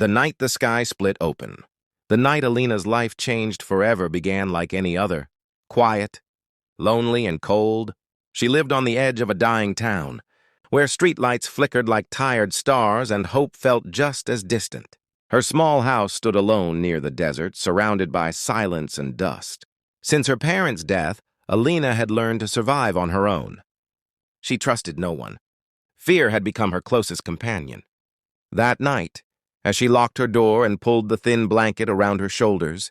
The night the sky split open. The night Alina's life changed forever began like any other. Quiet, lonely, and cold. She lived on the edge of a dying town, where streetlights flickered like tired stars and hope felt just as distant. Her small house stood alone near the desert, surrounded by silence and dust. Since her parents' death, Alina had learned to survive on her own. She trusted no one. Fear had become her closest companion. That night, as she locked her door and pulled the thin blanket around her shoulders,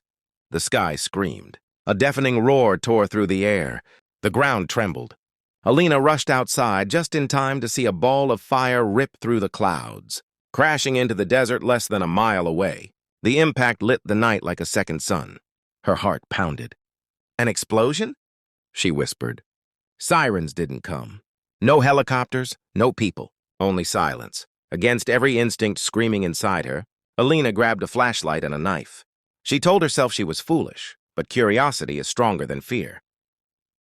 the sky screamed. A deafening roar tore through the air. The ground trembled. Alina rushed outside just in time to see a ball of fire rip through the clouds, crashing into the desert less than a mile away. The impact lit the night like a second sun. Her heart pounded. An explosion? She whispered. Sirens didn't come. No helicopters, no people, only silence. Against every instinct screaming inside her, Alina grabbed a flashlight and a knife. She told herself she was foolish, but curiosity is stronger than fear.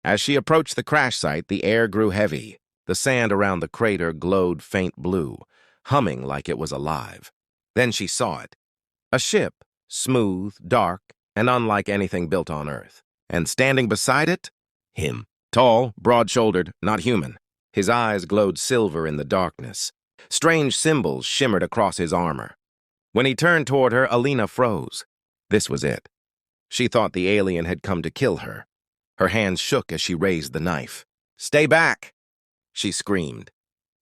As she approached the crash site, the air grew heavy. The sand around the crater glowed faint blue, humming like it was alive. Then she saw it. A ship, smooth, dark, and unlike anything built on Earth. And standing beside it, him. Tall, broad-shouldered, not human. His eyes glowed silver in the darkness. Strange symbols shimmered across his armor. When he turned toward her, Alina froze. This was it. She thought the alien had come to kill her. Her hands shook as she raised the knife. "Stay back!" she screamed.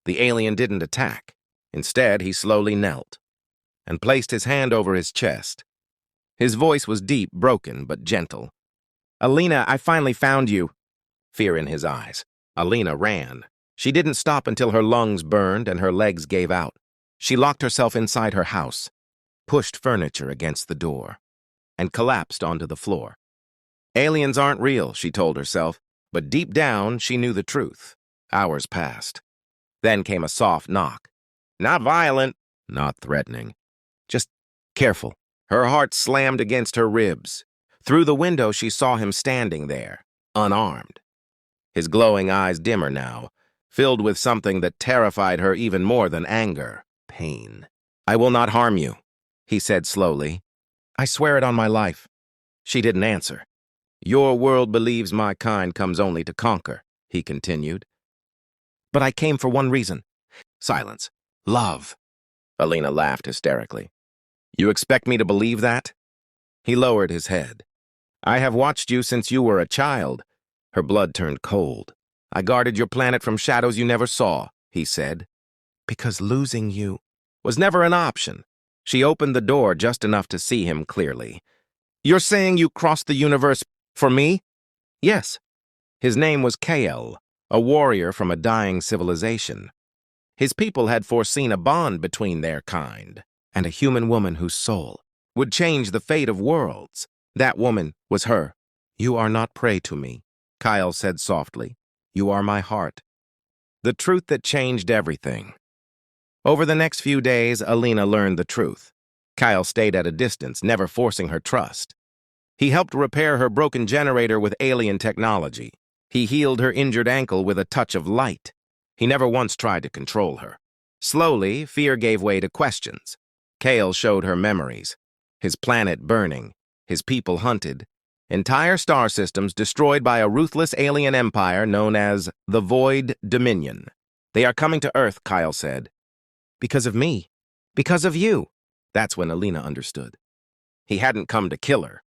The alien didn't attack. Instead, he slowly knelt and placed his hand over his chest. His voice was deep, broken, but gentle. "Alina, I finally found you." Fear in his eyes. Alina ran. She didn't stop until her lungs burned and her legs gave out. She locked herself inside her house, pushed furniture against the door, and collapsed onto the floor. Aliens aren't real, she told herself, but deep down she knew the truth. Hours passed. Then came a soft knock. Not violent, not threatening. Just careful. Her heart slammed against her ribs. Through the window she saw him standing there, unarmed. His glowing eyes dimmer now, filled with something that terrified her even more than anger, pain. "I will not harm you," he said slowly. "I swear it on my life." She didn't answer. "Your world believes my kind comes only to conquer," he continued. "But I came for one reason." Silence. "Love." Alina laughed hysterically. "You expect me to believe that?" He lowered his head. "I have watched you since you were a child." Her blood turned cold. "I guarded your planet from shadows you never saw," he said. "Because losing you was never an option." She opened the door just enough to see him clearly. "You're saying you crossed the universe for me?" "Yes." His name was Kael, a warrior from a dying civilization. His people had foreseen a bond between their kind and a human woman whose soul would change the fate of worlds. That woman was her. "You are not prey to me," Kael said softly. "You are my heart." The truth that changed everything. Over the next few days, Alina learned the truth. Kael stayed at a distance, never forcing her trust. He helped repair her broken generator with alien technology. He healed her injured ankle with a touch of light. He never once tried to control her. Slowly, fear gave way to questions. Kael showed her memories. His planet burning, his people hunted, entire star systems destroyed by a ruthless alien empire known as the Void Dominion. "They are coming to Earth," Kael said. "Because of me. Because of you." That's when Alina understood. He hadn't come to kill her.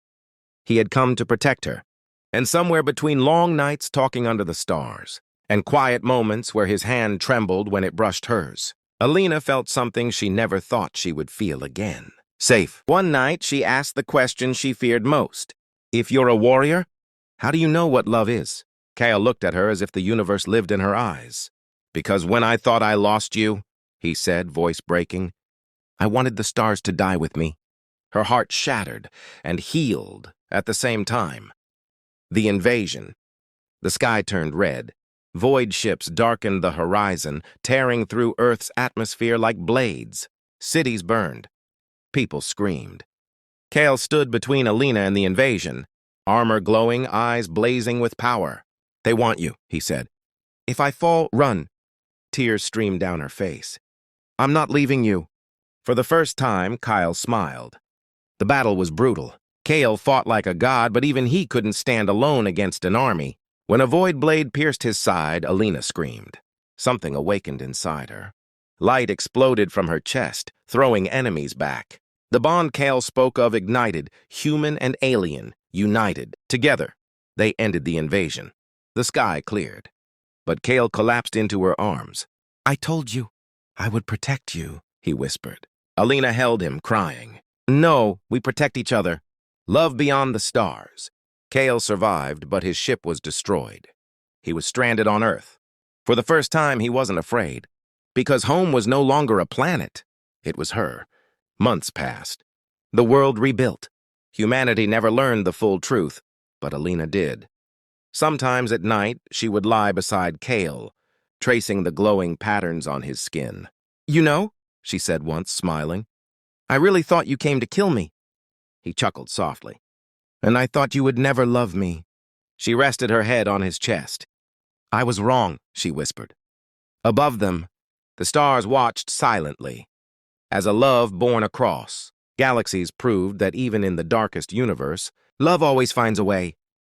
He had come to protect her. And somewhere between long nights talking under the stars and quiet moments where his hand trembled when it brushed hers, Alina felt something she never thought she would feel again. Safe. One night, she asked the question she feared most. "If you're a warrior, how do you know what love is?" Kael looked at her as if the universe lived in her eyes. "Because when I thought I lost you," he said, voice breaking, "I wanted the stars to die with me." Her heart shattered and healed at the same time. The invasion. The sky turned red. Void ships darkened the horizon, tearing through Earth's atmosphere like blades. Cities burned. People screamed. Kael stood between Alina and the invasion, armor glowing, eyes blazing with power. "They want you," he said. "If I fall, run." Tears streamed down her face. "I'm not leaving you." For the first time, Kyle smiled. The battle was brutal. Kale fought like a god, but even he couldn't stand alone against an army. When a void blade pierced his side, Alina screamed. Something awakened inside her. Light exploded from her chest, throwing enemies back. The bond Kale spoke of ignited, human and alien, united. Together, they ended the invasion. The sky cleared. But Kale collapsed into her arms. "I told you I would protect you," he whispered. Alina held him, crying. "No, we protect each other. Love beyond the stars." Kale survived, but his ship was destroyed. He was stranded on Earth. For the first time, he wasn't afraid. Because home was no longer a planet. It was her. Months passed. The world rebuilt. Humanity never learned the full truth, but Alina did. Sometimes at night, she would lie beside Kale, tracing the glowing patterns on his skin. "You know," she said once, smiling, "I really thought you came to kill me." He chuckled softly. "And I thought you would never love me." She rested her head on his chest. "I was wrong," she whispered. Above them, the stars watched silently. As a love born across, galaxies proved that even in the darkest universe, love always finds a way.